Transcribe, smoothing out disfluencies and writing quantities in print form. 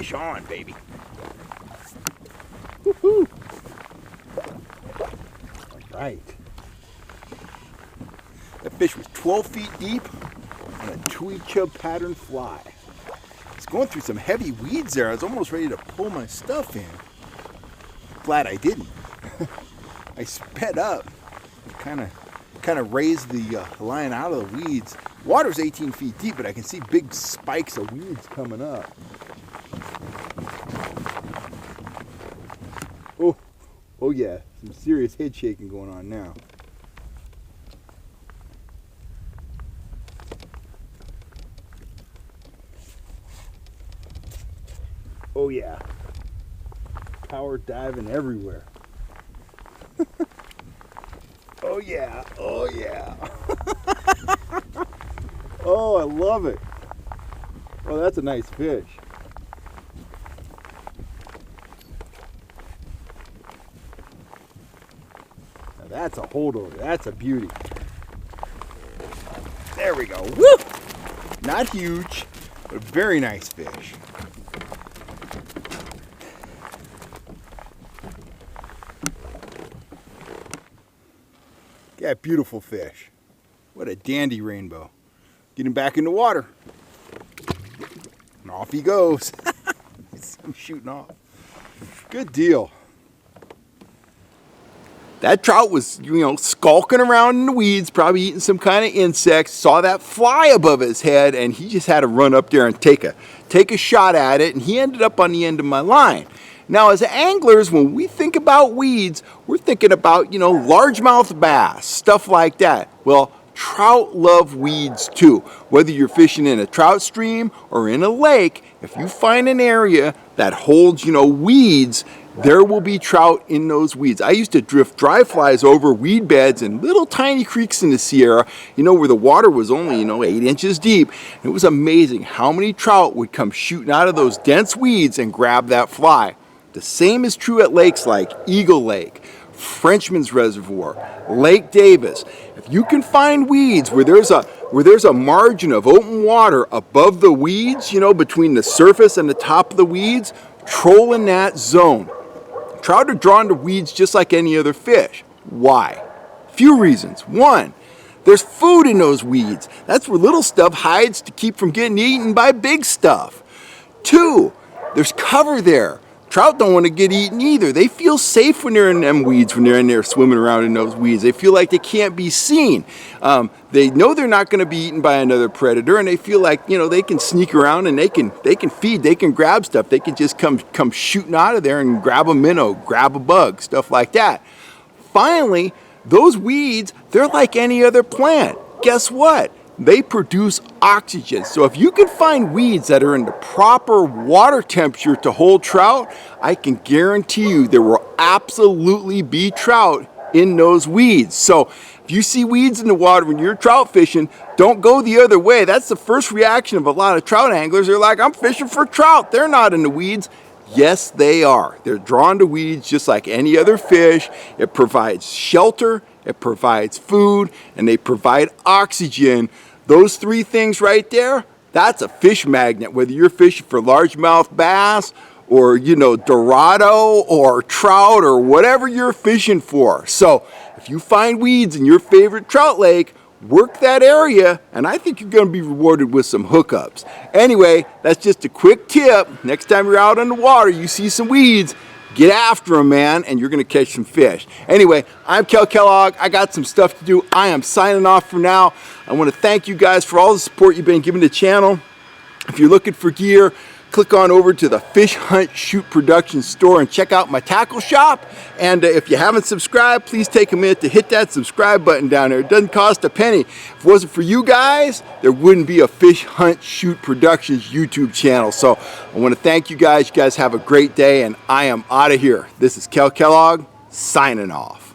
Fish on, baby. Woohoo! All right. That fish was 12 feet deep on a tui chub pattern fly. It's going through some heavy weeds there. I was almost ready to pull my stuff in. Glad I didn't. I sped up and kind of raised the line out of the weeds. Water's 18 feet deep, but I can see big spikes of weeds coming up. Oh yeah, some serious head shaking going on now. Oh yeah, power diving everywhere. Oh yeah, oh yeah. Oh, I love it. Oh, that's a nice fish. Now that's a holdover, that's a beauty. There we go, woo! Not huge, but a very nice fish. Yeah, beautiful fish. What a dandy rainbow. Get him back in the water. And off he goes. I'm shooting off. Good deal. That trout was, skulking around in the weeds, probably eating some kind of insects, saw that fly above his head, and he just had to run up there and take a shot at it, and he ended up on the end of my line. Now, as anglers, when we think about weeds, we're thinking about, largemouth bass, stuff like that. Well, trout love weeds too. Whether you're fishing in a trout stream or in a lake, if you find an area that holds, weeds, there will be trout in those weeds. I used to drift dry flies over weed beds in little tiny creeks in the Sierra, where the water was only, 8 inches deep. It was amazing how many trout would come shooting out of those dense weeds and grab that fly. The same is true at lakes like Eagle Lake, Frenchman's Reservoir, Lake Davis. If you can find weeds where there's a margin of open water above the weeds, between the surface and the top of the weeds, troll in that zone. Trout are drawn to weeds just like any other fish. Why? Few reasons. One, there's food in those weeds. That's where little stuff hides to keep from getting eaten by big stuff. Two, there's cover there. Trout don't want to get eaten either. They feel safe when they're in them weeds, when they're in there swimming around in those weeds. They feel like they can't be seen. They know they're not going to be eaten by another predator, and they feel like, they can sneak around and they can feed, they can grab stuff. They can just come shooting out of there and grab a minnow, grab a bug, stuff like that. Finally, those weeds, they're like any other plant. Guess what? They produce oxygen. So if you can find weeds that are in the proper water temperature to hold trout, I can guarantee you there will absolutely be trout in those weeds. So if you see weeds in the water when you're trout fishing, don't go the other way. That's the first reaction of a lot of trout anglers. They're like, I'm fishing for trout. They're not in the weeds. Yes, they are. They're drawn to weeds just like any other fish. It provides shelter, it provides food, and they provide oxygen. Those three things right there, that's a fish magnet. Whether you're fishing for largemouth bass or, Dorado or trout or whatever you're fishing for. So if you find weeds in your favorite trout lake, work that area, and I think you're going to be rewarded with some hookups. Anyway, that's just a quick tip. Next time you're out on the water, you see some weeds, get after them, man, and you're going to catch some fish. Anyway, I'm Kel Kellogg. I got some stuff to do. I am signing off for now. I want to thank you guys for all the support you've been giving the channel. If you're looking for gear, click on over to the Fish Hunt Shoot Production store and check out my tackle shop. And if you haven't subscribed, please take a minute to hit that subscribe button down there. It doesn't cost a penny. If it wasn't for you guys, there wouldn't be a Fish Hunt Shoot Productions YouTube channel. So I want to thank you guys. You guys have a great day, and I am out of here. This is Kel Kellogg signing off.